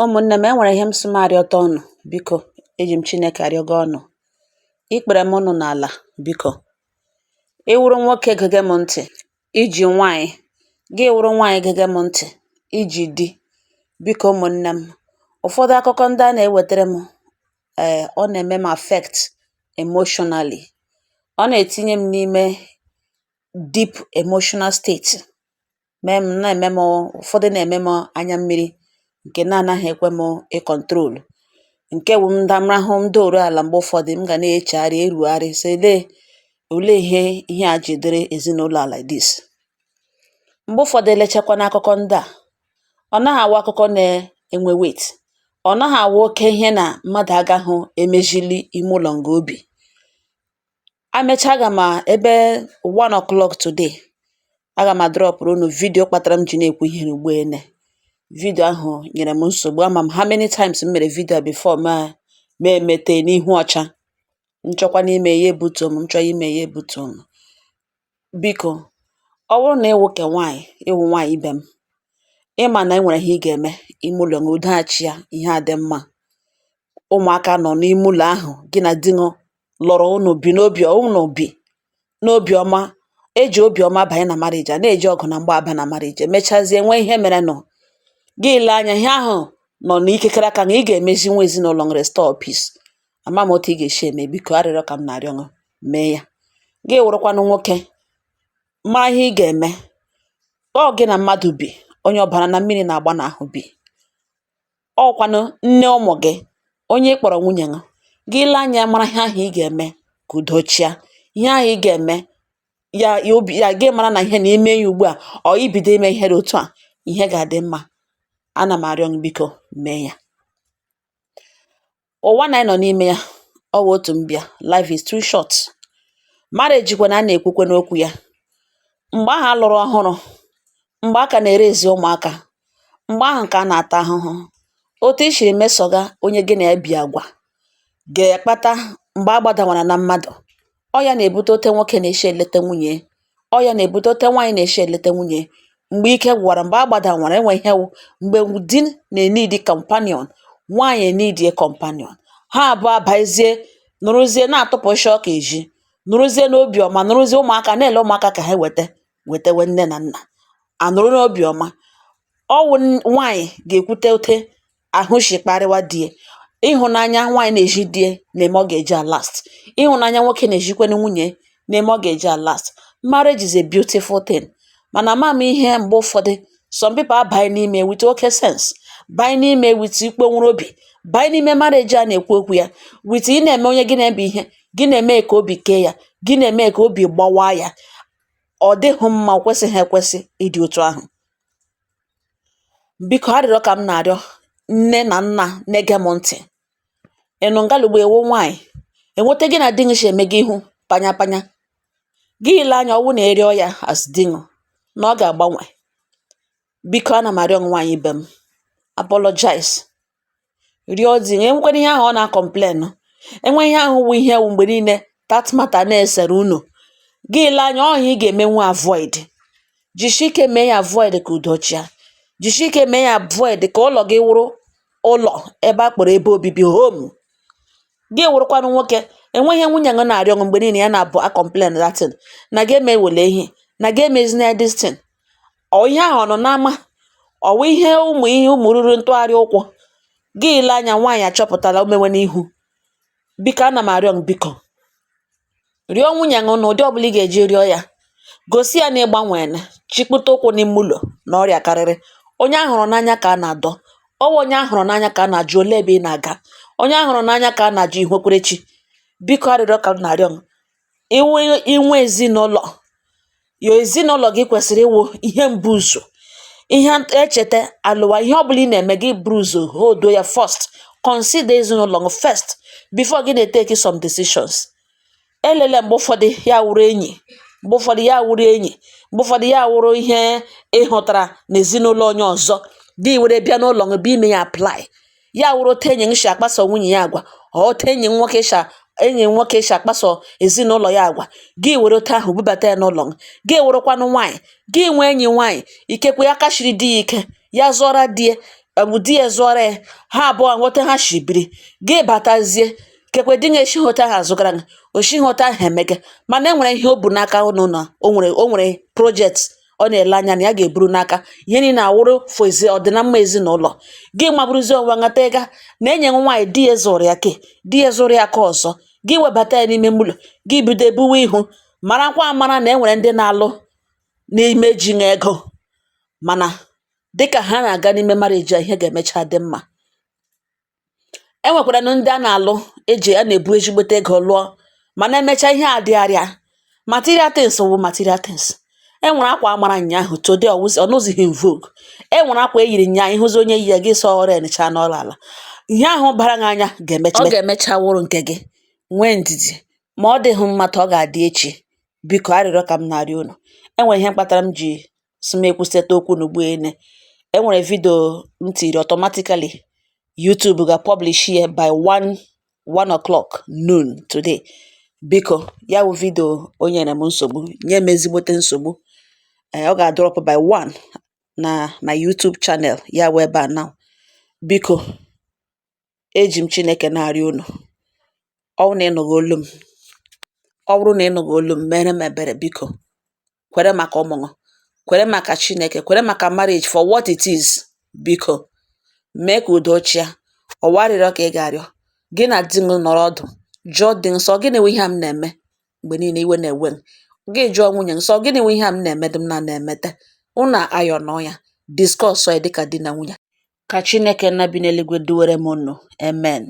Ụmụnne m, enwere ihe m sị m arịọta ọnụ. Biko, eji m Chineke arịọ gị ọnụ. Ikpere m ụnụ n'ala, biko. Ị wụrụ nwoke gege m ntị, iji nwaanyị. Gị wụrụ nwaanyị gege m ntị, iji di. Biko ụmụnne m, ụfọdụ akụkọ ndị a na-ewetara m, ọ na-eme m affect emotionally. Ọ na-etinye m n'ime deep emotional state. Na-eme m ụfọdụ na-eme m anya mmiri nke na-anaghị ekwe m ịkọntrolu. Nke bụ ndamrahụ m doro ala mgbe ụfọdụ m ga na-echegharị erugharị sị olee ihe a ji dịrị ezinụlọ a like this. Mgbe ụfọdụ elechakwa n'akụkọ ndị a, ọ naghị awụ akụkọ na-enwe weight. Ọ naghị awụ oke ihe na mmadụ agahụ emejili ime ụlọ nga obi. Amecha aga m ebe 1 o'clock today, aga m adrọpụrụ unu vidio kpatara m ji na-ekwu ihe ugbu ene. Vidio ahụ nyere m nsogbu. Ama m how many times m mere vidio before ma emete n'ihu ọcha. Nchọkwa n'ime ya ebutu m, nchọ ime ya ebutu m. Biko, ọ bụrụ na ịwụ ke nwaanyị, ịwụ nwaanyị ibe m, ịma na enwere ihe ị ga-eme ime ụlọ nga udoghachi ya, ihe a dị mma. Ụmụaka nọ n'ime ụlọ ahụ, gị na di lọrọ unu bi n'obi ọma. Eji obi ọma banye na marriage, a na-eji ọgụ na mgba aba na marriage. Emechazie nwee ihe mere nọ. Gị ile anya ihe ahụ nọ n'ikekere aka na ị ga-emezi nwa ezinụlọ restore peace. Ama m otu ị ga-esi eme. Biko, arịrịọ ka m na-arịọ gị, mee ya. Gị wụrụkwanụ nwoke, mara ihe ị ga-eme. Ọ gị na mmadụ bi, onye ọbara na mmiri na-agba n'ahụ bi. Ọkwanụ nne ụmụ gị, onye ị kpọrọ nwunye gị. Gị ile anya mara ihe ahụ ị ga-eme ka udo chịa. Ihe ahụ ị ga-eme ya gị mara na ihe na ime ya ugbu a, ọ ibido ime ihe dị otu a, ihe ga-adị mma. Ana m arịọ gị, biko mee ya. Ụwa na anyị nọ n'ime ya, ọ wụ otu mbịa. Life is too short. Marriage kwana a na-ekwukwe n'okwu ya. Mgbe ahụ alụrụ ọhụrụ, mgbe aka na-erezi ụmụaka, mgbe ahụ ka a na-ata ahụhụ. Otu i siri mesọga onye gị na-ebi agwa ga-akpata mgbe a gbadawara na mmadụ. Ọ ya na-ebute ote nwoke na-eshi eleta nwunye. Ọ ya na-ebute ote nwaanyị na-eshi eleta nwunye. Mgbe ike gwara, mgbe a gbadawara, enwe ihe wụ mgbe di na-enidi companion, nwaanyị enidi companion. Ha abụọ abazie, nụrụzie na-atụpụshi ọka eji, nụrụzie n'obi ọma, nụrụzie ụmụaka na-ele ụmụaka ka ha wetewe nne na nna. Anụrụ n'obi ọma. Ọwụ nwaanyị ga-ekwute ote ahụ shi kparịwa die. Ịhụnanya nwaanyị na-eji die na-eme ọ ga-eji alast. Ịhụnanya nwoke na-ejikwana nwunye na-eme ọ ga-eji alast. Marriage is a beautiful thing. Mana ama m ihe mgbe ụfọdụ some people abanye n'ime with okay sense, banye n'ime with ikpe nwere obi, banye n'ime marriage a na-ekwu okwu ya with ị na-eme onye gị na-ebe ihe, gị na-eme ka obi kee ya, gị na-eme ka obi gbawaa ya. Ọ dịghị mma, o kwesịghị ekwesị ịdị otu ahụ. Biko, arịrịọ ka m na-arịọ nne na nna na-ege m ntị. Ịnụ ngalugbo ewu nwaanyị, enweta gị na di gị si eme gị ihu panya panya. Gị ile anya ọwụ na erịọ ya as di gị na ọ ga-agbanwe. Biko, ana m arịọ nwaanyị ibe m, apologize. Rịọ di gị. Enwekwara ihe ahụ ọ na-complain. Enwe ihe ahụ wụ ihe wụ mgbe niile that matter na-esere unu. Gị ile anya ọ ihe ị ga-emenwu avoid. Jisie ike mee ya avoid ka udo chịa. Jisie ike mee ya avoid ka ụlọ gị wụrụ ụlọ ebe a kpọrọ ebe obibi, home. Gị wụrụkwanụ nwoke, enwe ihe nwunye gị na-arịọ gị mgbe niile ya na-abụ a complain that thing na gị eme wele ihe na gị emezina this thing. Ọ ihe ahụ nọ n'ama. Ọ wụ ihe ụmụ ruru ntụgharị ụkwụ. Gị ile anya nwaanyị achọpụtala omewe n'ihu. Biko, ana m arịọ gị, biko rịọ nwunye gị n'ụdị ọbụla ị ga-eji rịọ ya. Gosi ya na ịgbanwere, chịkpụta ụkwụ n'ime ụlọ na ọrịa karịrị. Onye ahụrụ n'anya ka a na-adọ. Ọwụ onye ahụrụ n'anya ka a na-ajụ ole ebe ị na-aga. Onye ahụrụ n'anya ka a na-ajụ ihwekwerechi. Biko, arịrịọ ka m na-arịọ gị. Inwe ezinụlọ, ya ezinụlọ gị kwesịrị ịwụ ihe mbụ ụzọ. Ihe echeta alụwa, ihe ọbụla ị na-eme gị buru ụzọ hold ya first. Consider ezinụlọ gị first before gị na-eteki some decisions. Elele mgbe ụfọdụ ya wụrụ enyi, mgbe ụfọdụ ya wụrụ enyi, mgbe ụfọdụ ya wụrụ ihe ịhụtara n'ezinụlọ onye ọzọ. Gị were bịa n'ụlọ gị bụ ime ya apply. Ya wụrụ otu enyi gị si akpaso nwunye ya agwa, otu enyi nwoke si akpaso ezinụlọ ya agwa. Gị were otu ahụ bubata ya n'ụlọ gị. Gị wụrụkwanụ nwaanyị, gị nwee enyi nwaanyị, ikekwe ya kachiri di ya ike, ya zọra di ya, di ya zụọrọ ya, ha abụọ nghọta ha shi biri, gị batazie kekwe di ya eshi nghọta ha azụgara gị, oshi nghọta ha emege, mana e nwere ihe o bu n'aka ụnụ na o nwere project ọ na-ele anya na ya ga-eburu n'aka, ihe niile awụrụ fụ ọdịnamma ezinụlọ. Gị maburuzie onwe nghọta ịga na enye nwaanyị di ya zụrụ ya ke, di ya zụrụ ya ka ọzọ, gị webata ya n'ime ụlọ, gị bido ebuwe ihu, marakwa amara na e nwere ndị na-alụ n'ime ji na ego, mana dịka ha na-aga n'ime marriage a ihe ga-emecha dị mma. E nwekwaranụ ndị a na-alụ a na-ebu ezigbote ego lụọ, mana emechaa ihe adịgharịa. Material things wụ material things. E nwere akwa amara nyaahụ today ọ nụzighị in vogue. E nwere akwa eyiri nyaa ịhụzi onye yi ya gị sọ rencha n'ọla ala. Ihe ahụ bara gị anya ga-emecha wụrụ nke gị. Nwee ndidi, ma ọ dịghị mma ka ọ ga-adị echi. Biko arịrịọ ka m na-arịọ unu. E nwere ihe kpatara m ji sị m ekwusịta okwu n'ugbu ene. E nwere vidio m tiri automatically YouTube ga-publish ya by 1 o'clock noon today. Biko ya wụ vidio o nyere m nsogbu, nye m ezigbote nsogbu. Ọ ga-drop by 1 na my YouTube channel ya wụ ebe a now. Biko eji m Chineke na-arịọ unu, ọ bụrụ na ị nụghị olu m, mere m ebere biko, kwere maka ụmụ, kwere maka Chineke, kwere maka marriage for what it is. Biko mee ka udo chịa. Ọwa arịrịọ ka ị ga-arịọ. Gị na di m nọrọ ọdụ jụọ dị nsọ, gịnị nwe ihe a m na-eme mgbe niile iwe na-ewe m? Gị jụọ nwunye nsọ, gịnị nwe ihe a m na-eme dị m na-emete? Unu ayọ nọ ya, discuss ya dịka di na nwunye. Ka Chineke nna bi n'eluigwe duwere m unu. Amen.